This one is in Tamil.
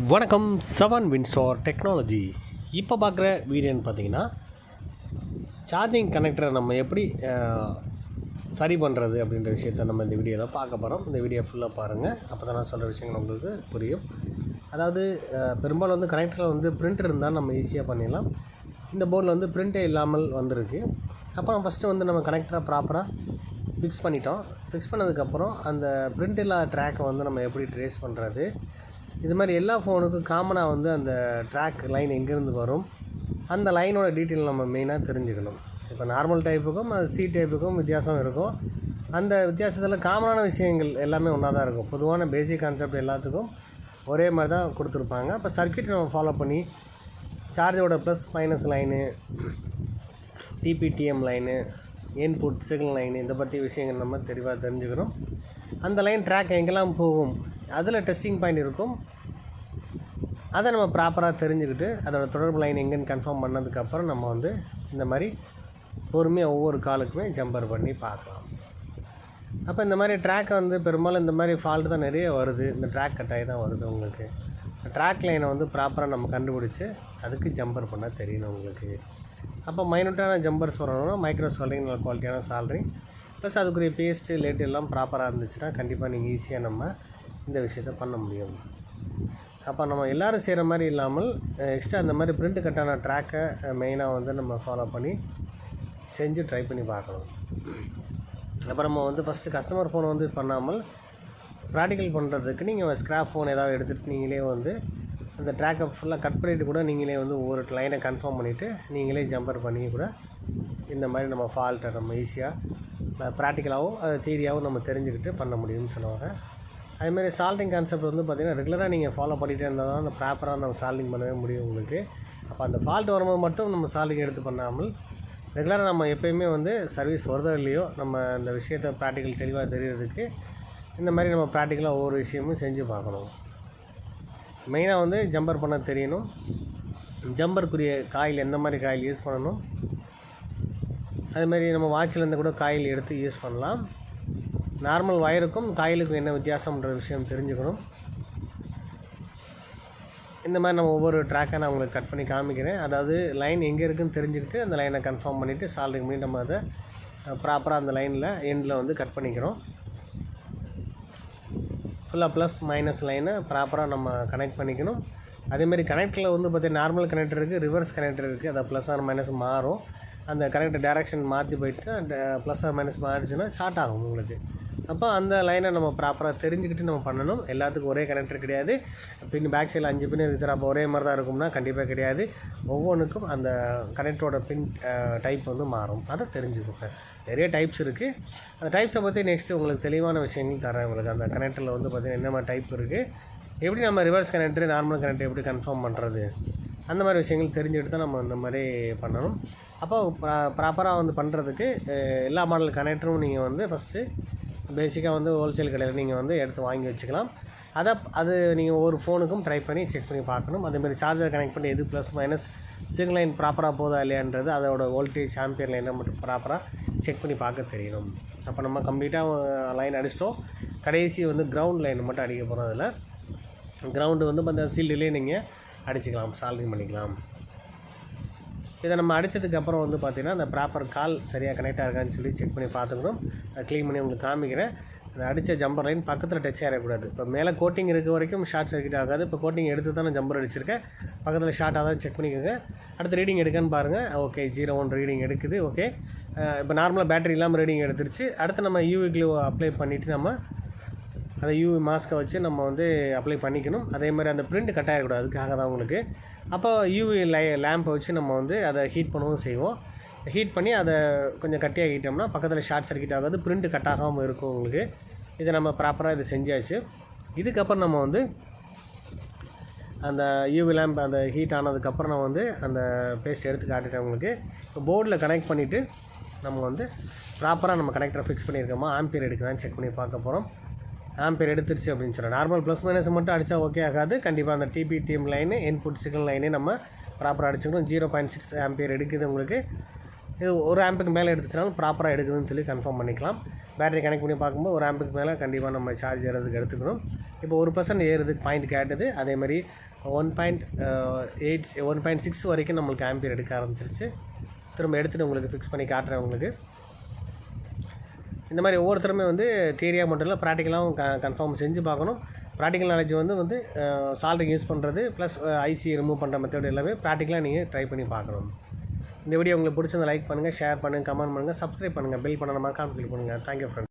வணக்கம். Seven Winstar technology. இப்போ பார்க்குற வீடியோன்னு பார்த்தீங்கன்னா, சார்ஜிங் கனெக்டரை நம்ம எப்படி சரி பண்ணுறது அப்படின்ற விஷயத்த நம்ம இந்த வீடியோவில் பார்க்க போகிறோம். இந்த வீடியோ ஃபுல்லாக பாருங்கள். அப்போ தான் நான் சொல்கிற விஷயங்கள் உங்களுக்கு புரியும். அதாவது பெரும்பாலும் வந்து கனெக்டரில் வந்து பிரிண்டர் இருந்தால் நம்ம ஈஸியாக பண்ணிடலாம். இந்த போர்டில் வந்து பிரிண்டே இல்லாமல் வந்திருக்கு. அப்புறம் ஃபஸ்ட்டு வந்து நம்ம கனெக்டரை ப்ராப்பராக ஃபிக்ஸ் பண்ணிட்டோம். ஃபிக்ஸ் பண்ணதுக்கப்புறம் அந்த பிரிண்ட் இல்லாத ட்ராக்கை வந்து நம்ம எப்படி ட்ரேஸ் பண்ணுறது, இது மாதிரி எல்லா ஃபோனுக்கும் காமனாக வந்து அந்த ட்ராக் லைன் எங்கேருந்து வரும், அந்த லைனோட டீட்டெயில் நம்ம மெயினாக தெரிஞ்சுக்கணும். இப்போ நார்மல் டைப்புக்கும் அது சி டைப்புக்கும் வித்தியாசம் இருக்கும். அந்த வித்தியாசத்தில் காமனான விஷயங்கள் எல்லாமே ஒன்றா தான் இருக்கும். பொதுவான பேசிக் கான்செப்ட் எல்லாத்துக்கும் ஒரே மாதிரி தான் கொடுத்துருப்பாங்க. இப்போ சர்க்யூட் நம்ம ஃபாலோ பண்ணி சார்ஜோட plus minus line, DPDM line, input signal line, இதை பற்றி விஷயங்கள் நம்ம தெளிவாக தெரிஞ்சுக்கணும். அந்த லைன் ட்ராக் எங்கெல்லாம் போகும், அதில் டெஸ்டிங் பாயிண்ட் இருக்கும். அதை நம்ம ப்ராப்பராக தெரிஞ்சுக்கிட்டு அதோடய தொடர்பு லைன் எங்கேன்னு கன்ஃபார்ம் பண்ணதுக்கப்புறம் நம்ம வந்து இந்த மாதிரி பொறுமையாக ஒவ்வொரு காலுக்குமே ஜம்பர் பண்ணி பார்க்கலாம். அப்போ இந்த மாதிரி ட்ராக்கை வந்து பெரும்பாலும் இந்த மாதிரி ஃபால்ட்டு தான் நிறைய வருது. இந்த ட்ராக் கட்டாயி தான் வருது. உங்களுக்கு ட்ராக் லைனை வந்து ப்ராப்பராக நம்ம கண்டுபிடிச்சி அதுக்கு ஜம்பர் பண்ண தெரியணும் உங்களுக்கு. அப்போ மைனூட்டான ஜம்பர்ஸ் வரணும்னா மைக்ரோ சால்ட்ரிங், நல்ல குவாலிட்டியான சால்ட்ரிங் ப்ளஸ் அதுக்குரிய பேஸ்ட்டு லேட்டு எல்லாம் ப்ராப்பராக இருந்துச்சுன்னா கண்டிப்பாக நீங்கள் ஈஸியாக நம்ம இந்த விஷயத்த பண்ண முடியும். அப்போ நம்ம எல்லோரும் செய்கிற மாதிரி இல்லாமல் எக்ஸ்ட்ரா இந்த மாதிரி பிரிண்ட் கட்டான ட்ராக்கை மெயினாக வந்து நம்ம ஃபாலோ பண்ணி செஞ்சு ட்ரை பண்ணி பார்க்கணும். அப்புறம் நம்ம வந்து ஃபஸ்ட்டு கஸ்டமர் ஃபோனை வந்து பண்ணாமல் ப்ராக்டிக்கல் பண்ணுறதுக்கு நீங்கள் ஸ்க்ராப் ஃபோன் ஏதாவது எடுத்துகிட்டு நீங்களே வந்து அந்த ட்ராக்கை ஃபுல்லாக கட் பண்ணிவிட்டு கூட நீங்களே வந்து ஒவ்வொரு லைனை கன்ஃபார்ம் பண்ணிவிட்டு நீங்களே ஜம்பர் பண்ணி கூட இந்த மாதிரி நம்ம ஃபால்ட்டை நம்ம ஈஸியாக ப்ராக்டிக்கலாகவும் அது தியரியாகவும் நம்ம தெரிஞ்சுக்கிட்டு பண்ண முடியும்னு சொல்லுவாங்க. அதுமாதிரி சால்டிங் கான்செப்ட் வந்து பார்த்திங்கன்னா ரெகுலராக நீங்கள் ஃபாலோ பண்ணிகிட்டே இருந்தால் தான் அந்த ப்ராப்பராக நம்ம சால்டிங் பண்ணவே முடியும் உங்களுக்கு. அப்போ அந்த ஃபால்ட் வரும்போது மட்டும் நம்ம சால்டிங் எடுத்து பண்ணாமல் ரெகுலராக நம்ம எப்போயுமே வந்து சர்வீஸ் வருதோ இல்லையோ நம்ம அந்த விஷயத்தை ப்ராக்டிக்கல் தெளிவாக தெரியறதுக்கு இந்த மாதிரி நம்ம ப்ராக்டிக்கலாக ஒவ்வொரு விஷயமும் செஞ்சு பார்க்கணும். மெயினாக வந்து ஜம்பர் பண்ண தெரியணும். ஜம்பருக்குரிய காயில் எந்த மாதிரி காயில் யூஸ் பண்ணணும், அதுமாதிரி நம்ம வாட்சிலேருந்து கூட காயில் எடுத்து யூஸ் பண்ணலாம். நார்மல் வயருக்கும் காயிலுக்கும் என்ன வித்தியாசம்ன்ற விஷயம் தெரிஞ்சுக்கணும். இந்த மாதிரி நம்ம ஒவ்வொரு ட்ராக்கை நான் உங்களுக்கு கட் பண்ணி காமிக்கிறேன். அதாவது லைன் எங்கே இருக்குதுன்னு தெரிஞ்சுக்கிட்டு அந்த லைனை கன்ஃபார்ம் பண்ணிவிட்டு சால்டிங் பண்ணி நம்ம அதை ப்ராப்பராக அந்த லைனில் எண்டில் வந்து கட் பண்ணிக்கிறோம். ஃபுல்லாக ப்ளஸ் மைனஸ் லைனை ப்ராப்பராக நம்ம கனெக்ட் பண்ணிக்கணும். அதேமாதிரி கனெக்டரில் வந்து பார்த்திங்கன்னா நார்மல் கனெக்டர் இருக்குது, ரிவர்ஸ் கனெக்டர் இருக்குது. அதை ப்ளஸ் ஆர் மைனஸ் மாறும். அந்த கனெக்டர் டைரெக்ஷன் மாற்றி போயிட்டு அந்த ப்ளஸ் ஆர் மைனஸ் மாறிச்சுன்னா ஷார்ட் ஆகும் உங்களுக்கு. அப்போ அந்த லைனை நம்ம ப்ராப்பராக தெரிஞ்சுக்கிட்டு நம்ம பண்ணணும். எல்லாத்துக்கும் ஒரே கனெக்டர் கிடையாது. பின் பேக் சைடில் 5 பின் இருக்குது சார், அப்போ ஒரே மாதிரி தான் இருக்கும்னா கண்டிப்பாக கிடையாது. ஒவ்வொன்றுக்கும் அந்த கனெக்டரோட பின் டைப் வந்து மாறும். அதை தெரிஞ்சுக்கோங்க. நிறைய டைப்ஸ் இருக்குது. அந்த டைப்ஸை பற்றி நெக்ஸ்ட்டு உங்களுக்கு தெளிவான விஷயங்கள் தரேன் உங்களுக்கு. அந்த கனெக்டரில் வந்து பார்த்திங்கன்னா என்ன மாதிரி டைப் இருக்குது, எப்படி நம்ம ரிவர்ஸ் கனெக்டர் நார்மல் கனெக்டர் எப்படி கன்ஃபார்ம் பண்ணுறது, அந்த மாதிரி விஷயங்கள் தெரிஞ்சுக்கிட்டு தான் நம்ம இந்த மாதிரி பண்ணணும். அப்போ ப்ராப்பராக வந்து பண்ணுறதுக்கு எல்லா மாடல் கனெக்டரும் நீங்கள் வந்து ஃபஸ்ட்டு பேசிக்காக வந்து ஹோல்சேல் கடையில் நீங்கள் வந்து எடுத்து வாங்கி வச்சுக்கலாம். அது நீங்கள் ஒவ்வொரு ஃபோனுக்கும் ட்ரை பண்ணி செக் பண்ணி பார்க்கணும். அதேமாதிரி சார்ஜர் கனெக்ட் பண்ணி எது ப்ளஸ் மைனஸ் சிக்னல் லைன் ப்ராப்பராக போதா இல்லையான்றது அதோட வோல்டேஜ் ஆம்பியர் லைனை மட்டும் ப்ராப்பராக செக் பண்ணி பார்க்க தெரியணும். அப்போ நம்ம கம்ப்ளீட்டாக லைன் அடிச்சிட்டோம். கடைசி வந்து கிரவுண்ட் லைன் மட்டும் அடிக்க போகிறோம். அதில் கிரவுண்டு வந்து அந்த சீல்டுலேயே நீங்கள் அடிச்சுக்கலாம், சால்விங் பண்ணிக்கலாம். இதை நம்ம அடித்ததுக்கப்புறம் வந்து பார்த்திங்கன்னா அந்த ப்ராப்பர் கால் சரியாக கனெக்ட் ஆகிருக்கான்னு சொல்லி செக் பண்ணி பார்த்துக்கணும். அதை க்ளீன் பண்ணி உங்களுக்கு காமிக்கிறேன். அந்த அடித்த ஜம்பர் லைன் பக்கத்தில் டச் ஆகிடக்கூடாது. இப்போ மேலே கோட்டிங் இருக்க வரைக்கும் ஷார்ட் சர்க்யூட் ஆகாது. இப்போ கோட்டிங் எடுத்து தான் நான் ஜம்பர் அடிச்சிருக்கேன். பக்கத்தில் ஷார்ட் ஆகாது செக் பண்ணிக்கோங்க. அடுத்து ரீடிங் எடுக்கான்னு பாருங்கள். ஓகே, 0.1 ரீடிங் எடுக்குது. ஓகே, இப்போ நார்மலாக பேட்டரி இல்லாமல் ரீடிங் எடுத்துருச்சு. அடுத்து நம்ம யூவி க்ளூ அப்ளை பண்ணிவிட்டு நம்ம அதை யூவி மாஸ்க்கை வச்சு நம்ம வந்து அப்ளை பண்ணிக்கணும். அதே மாதிரி அந்த பிரிண்ட் கட் ஆகிடக்கூடாது. அதுக்காக தான் உங்களுக்கு. அப்போ யூவி லேம்பை வச்சு நம்ம வந்து அதை ஹீட் பண்ணவும் செய்வோம். ஹீட் பண்ணி அதை கொஞ்சம் கட்டியாகிட்டோம்னா பக்கத்தில் ஷார்ட் சர்க்யூட் ஆகாது, பிரிண்ட் கட் ஆகாமல் இருக்கும் உங்களுக்கு. இதை நம்ம ப்ராப்பராக இதை செஞ்சாச்சு. இதுக்கப்புறம் நம்ம வந்து அந்த யூவி லேம்ப் அந்த ஹீட் ஆனதுக்கப்புறம் நம்ம வந்து அந்த பேஸ்ட் எடுத்து காட்டிட்டேன் உங்களுக்கு. இப்போ போர்டில் கனெக்ட் பண்ணிவிட்டு நம்ம வந்து ப்ராப்பராக நம்ம கனெக்டரை ஃபிக்ஸ் பண்ணியிருக்கோமா, ஆம்பியர் எடுக்குதான்னு செக் பண்ணி பார்க்க போகிறோம். ஆம்பியர் எடுத்துருச்சு அப்படின்னு சொல்கிறேன். நார்மல் ப்ளஸ் மைனஸ் மட்டும் அடித்தா ஓகே ஆகாது. கண்டிப்பாக அந்த டிபிடிஎம் லைனு, இன்புட் சிக்னல் லைனே நம்ம ப்ராப்பராக அடிச்சுக்கணும். 0.6 ஆம்பியர் எடுக்குது உங்களுக்கு. இது ஒரு ஆம்புக்கு மேலே எடுத்துச்சுனாலும் ப்ராப்பராக எடுக்குதுன்னு சொல்லி கன்ஃபார்ம் பண்ணிக்கலாம். பேட்டரி கனெக்ட் பண்ணி பார்க்கும்போது ஒரு ஆம்புக்கு மேலே கண்டிப்பாக நம்ம சார்ஜ் ஏறதுக்கு எடுத்துக்கணும். இப்போ 1% ஏறுறதுக்கு பாயிண்ட் கேட்டது. அதேமாதிரி 1.6 வரைக்கும் நம்மளுக்கு ஆம்பியர் எடுக்க ஆரம்பிச்சிருச்சு. திரும்ப எடுத்துகிட்டு உங்களுக்கு ஃபிக்ஸ் பண்ணி காட்டுறேன். உங்களுக்கு இந்த மாதிரி ஒவ்வொருத்தருமே வந்து தியரியாக மட்டும் இல்லை, ப்ராக்டிக்கலாகவும் கன்ஃபார்ம் செஞ்சு பார்க்கணும். ப்ராக்டிக்கல் நாலேஜ் வந்து சால்ட்ரிங் யூஸ் பண்ணுறது ப்ளஸ் ஐசி ரிமூவ் பண்ணுற மெத்தட் எல்லாமே ப்ராக்டிக்கலாக நீங்கள் ட்ரை பண்ணி பார்க்கணும். இந்த வீடியோ உங்களுக்கு பிடிச்சிருந்தா லைக் பண்ணுங்கள், ஷேர் பண்ணுங்கள், கமெண்ட் பண்ணுங்கள், சப்ஸ்கிரைப் பண்ணுங்கள், பெல் பண்ண மறக்காம கிளிக் பண்ணுங்கள். Thank you friends.